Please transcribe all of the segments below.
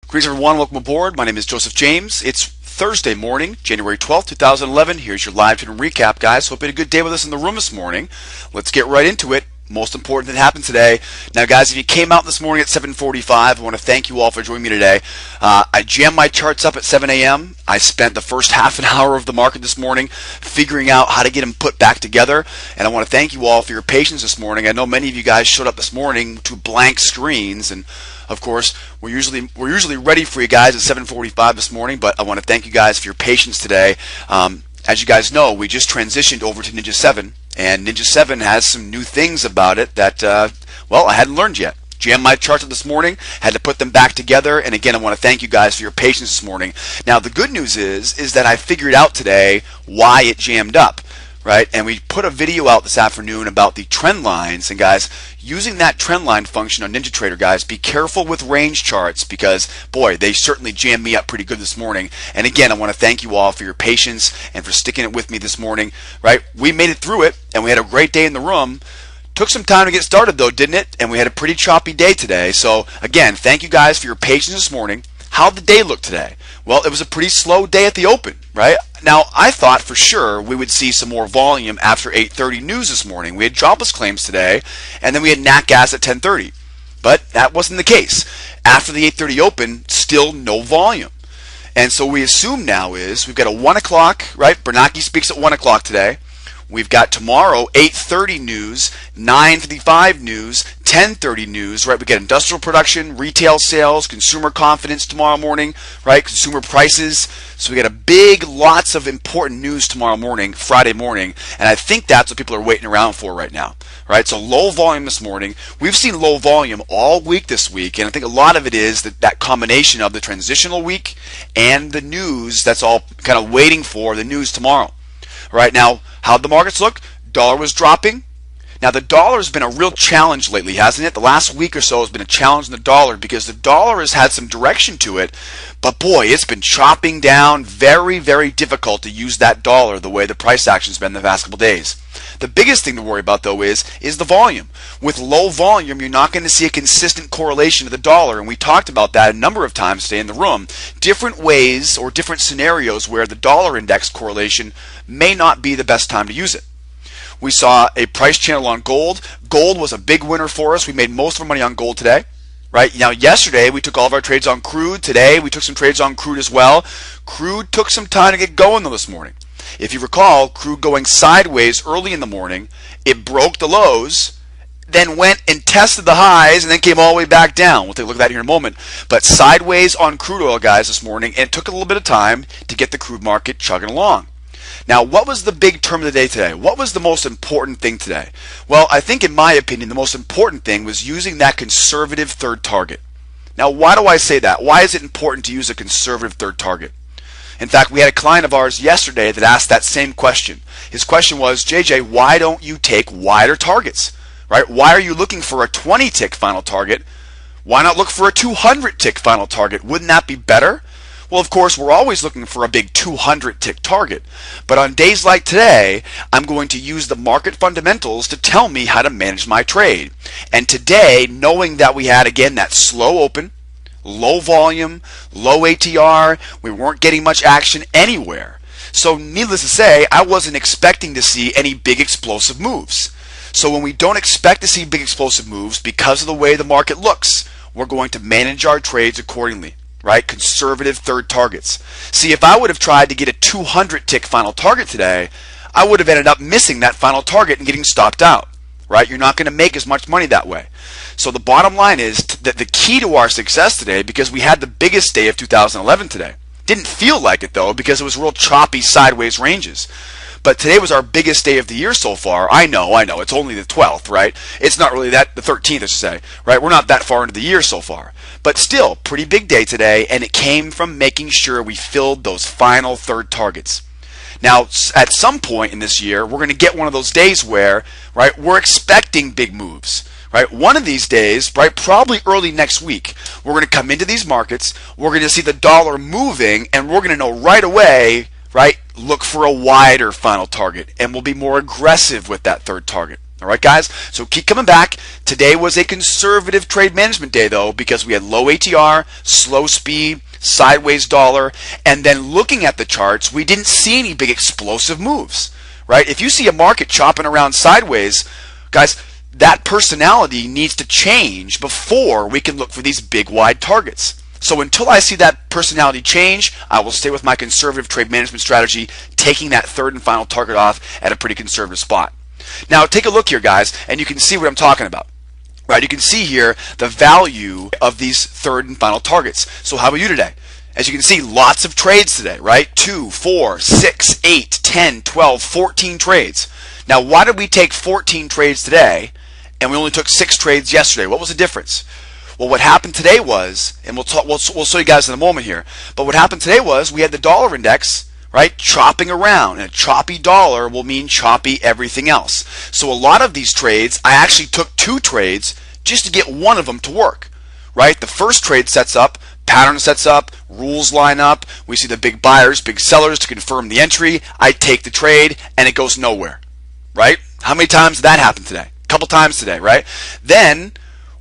Greetings everyone, welcome aboard. My name is Joseph James. It's Thursday morning, January 12th, 2011. Here's your live trading recap, guys. Hope you had a good day with us in the room this morning. Let's get right into it. Most important thing that happened today. Now, guys, if you came out this morning at 7:45, I want to thank you all for joining me today. I jammed my charts up at 7 a.m. I spent the first half an hour of the market this morning figuring out how to get them put back together, and I want to thank you all for your patience this morning. I know many of you guys showed up this morning to blank screens, and of course, we're usually ready for you guys at 7:45 this morning, but I want to thank you guys for your patience today. As you guys know, we just transitioned over to Ninja 7, and Ninja 7 has some new things about it that, well, I hadn't learned yet. Jammed my charts up this morning, had to put them back together, and again, I want to thank you guys for your patience this morning. Now, the good news is that I figured out today why it jammed up. Right? And we put a video out this afternoon about the trend lines, and guys, using that trend line function on NinjaTrader, guys, be careful with range charts because, boy, they certainly jammed me up pretty good this morning. And again, I want to thank you all for your patience and for sticking it with me this morning, right? We made it through it, and we had a great day in the room. Took some time to get started, though, didn't it? And we had a pretty choppy day today. So, again, thank you guys for your patience this morning. How'd the day look today? Well, it was a pretty slow day at the open, right? Now, I thought for sure we would see some more volume after 8:30 news this morning. We had jobless claims today, and then we had nat gas at 10:30. But that wasn't the case. After the 8:30 open, still no volume. And so we assume now is we've got a 1 o'clock, right? Bernanke speaks at 1 o'clock today. We've got tomorrow 8:30 news, 9:55 news, 10:30 news, right? We get industrial production, retail sales, consumer confidence tomorrow morning, right? Consumer prices. So we got lots of important news tomorrow morning, Friday morning, and I think that's what people are waiting around for right now, right? So low volume this morning. We've seen low volume all week this week, and I think a lot of it is that combination of the transitional week and the news that's all kind of waiting for the news tomorrow. Right now, how'd the markets look? Dollar was dropping. Now, the dollar has been a real challenge lately, hasn't it? The last week or so has been a challenge in the dollar because the dollar has had some direction to it. But boy, it's been chopping down. Very, very difficult to use that dollar the way the price action's been the past couple days. The biggest thing to worry about, though, is the volume. With low volume, you're not going to see a consistent correlation to the dollar, and we talked about that a number of times today in the room. Different ways or different scenarios where the dollar index correlation may not be the best time to use it. We saw a price channel on gold. Gold was a big winner for us. We made most of our money on gold today. Right now, yesterday we took all of our trades on crude. Today we took some trades on crude as well. Crude took some time to get going though this morning. If you recall, crude going sideways early in the morning, it broke the lows, then went and tested the highs, and then came all the way back down. We'll take a look at that here in a moment. But sideways on crude oil, guys, this morning, and it took a little bit of time to get the crude market chugging along. Now, what was the big term of the day today? What was the most important thing today? Well, I think in my opinion, the most important thing was using that conservative third target. Now, why do I say that? Why is it important to use a conservative third target? In fact, we had a client of ours yesterday that asked that same question. His question was, JJ, why don't you take wider targets? Right? Why are you looking for a 20 tick final target? Why not look for a 200 tick final target? Wouldn't that be better? Well, of course, we're always looking for a big 200 tick target. But on days like today, I'm going to use the market fundamentals to tell me how to manage my trade. And today, knowing that we had, again, that slow open, low volume, low ATR, we weren't getting much action anywhere. So needless to say, I wasn't expecting to see any big explosive moves. So when we don't expect to see big explosive moves because of the way the market looks, we're going to manage our trades accordingly. Right? Conservative third targets. See, if I would have tried to get a 200 tick final target today, I would have ended up missing that final target and getting stopped out. Right? You're not going to make as much money that way. So the bottom line is that the key to our success today, because we had the biggest day of 2011 today, didn't feel like it though because it was real choppy sideways ranges. But today was our biggest day of the year so far. I know, it's only the 12th, right? It's not really that, the 13th, I should say, right? We're not that far into the year so far. But still, pretty big day today, and it came from making sure we filled those final third targets. Now, at some point in this year, we're going to get one of those days where, right, we're expecting big moves. Right? One of these days, right, probably early next week, we're going to come into these markets, we're going to see the dollar moving, and we're going to know right away, right, look for a wider final target, and we'll be more aggressive with that third target. All right, guys, so keep coming back. Today was a conservative trade management day, though, because we had low ATR, slow speed, sideways dollar, and then looking at the charts, we didn't see any big explosive moves, right? If you see a market chopping around sideways, guys, that personality needs to change before we can look for these big wide targets. So until I see that personality change, I will stay with my conservative trade management strategy, taking that third and final target off at a pretty conservative spot. Now take a look here, guys, and you can see what I'm talking about. Right, you can see here the value of these third and final targets. So how about you today? As you can see, lots of trades today, right? 2, 4, 6, 8, 10, 12, 14 trades. Now, why did we take 14 trades today and we only took 6 trades yesterday? What was the difference? Well, what happened today was, and we'll show you guys in a moment here, but what happened today was we had the dollar index, right, chopping around, and a choppy dollar will mean choppy everything else. So a lot of these trades, I actually took 2 trades just to get one of them to work, right? The first trade sets up, pattern sets up, rules line up, we see the big buyers, big sellers to confirm the entry, I take the trade, and it goes nowhere, right? How many times did that happen today? A couple times today, right? Then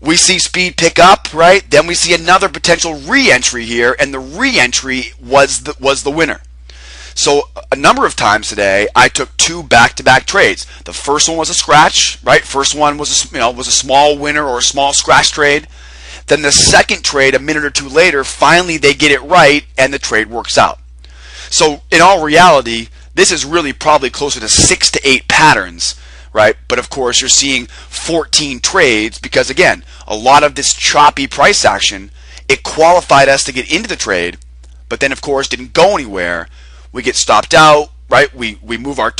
we see speed pick up, right? Then we see another potential re-entry here, and the re-entry was the winner. So a number of times today, I took 2 back-to-back trades. The first one was a scratch, right? First one was a small winner or a small scratch trade. Then the second trade, a minute or 2 later, finally they get it right, and the trade works out. So in all reality, this is really probably closer to 6 to 8 patterns, right? But of course, you're seeing 14 trades because, again, a lot of this choppy price action, it qualified us to get into the trade, but then of course didn't go anywhere. We get stopped out, right? We move our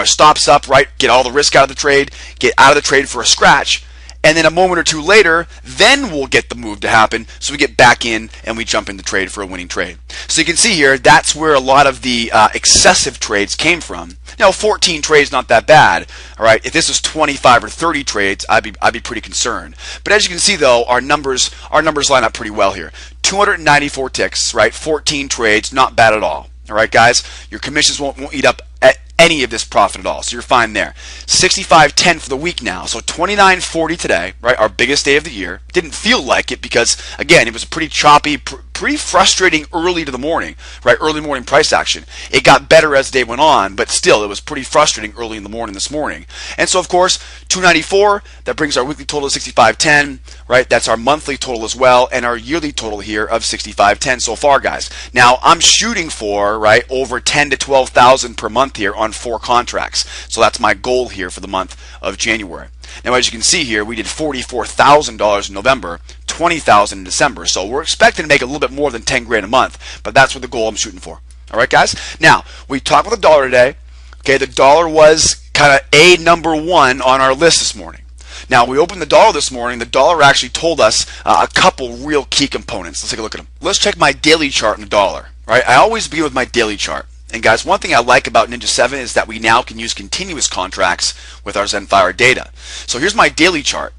stops up, right? Get all the risk out of the trade, get out of the trade for a scratch, and then a moment or 2 later, then we'll get the move to happen. So we get back in and we jump in the trade for a winning trade. So you can see here, that's where a lot of the excessive trades came from. Now, 14 trades not that bad, all right? If this was 25 or 30 trades, I'd be pretty concerned. But as you can see, though, our numbers line up pretty well here. 294 ticks, right? 14 trades, not bad at all. All right, guys, your commissions won't eat up at any of this profit at all, so you're fine there. 65.10 for the week now, so 29.40 today, right? Our biggest day of the year. Didn't feel like it because, again, it was a pretty choppy, pretty frustrating early to the morning, right? Early morning price action. It got better as the day went on, but still, it was pretty frustrating early in the morning this morning. And so, of course, 294, that brings our weekly total to 65.10, right? That's our monthly total as well, and our yearly total here of 65.10 so far, guys. Now, I'm shooting for, right, over 10 to 12,000 per month here on 4 contracts. So that's my goal here for the month of January. Now, as you can see here, we did $44,000 in November, $20,000 in December. So we're expecting to make a little bit more than 10 grand a month, but that's what the goal I'm shooting for. All right, guys? Now, we talked about the dollar today. Okay, the dollar was kind of number 1 on our list this morning. Now, we opened the dollar this morning. The dollar actually told us a couple real key components. Let's take a look at them. Let's check my daily chart in the dollar. Right? I always begin with my daily chart. And guys, one thing I like about Ninja 7 is that we now can use continuous contracts with our Zenfire data. So here's my daily chart,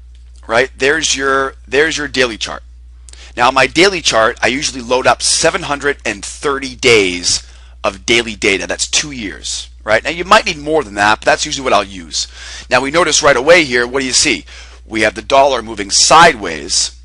right? There's your daily chart. Now, my daily chart, I usually load up 730 days of daily data. That's 2 years, right? Now, you might need more than that, but that's usually what I'll use. Now, we notice right away here, what do you see? We have the dollar moving sideways,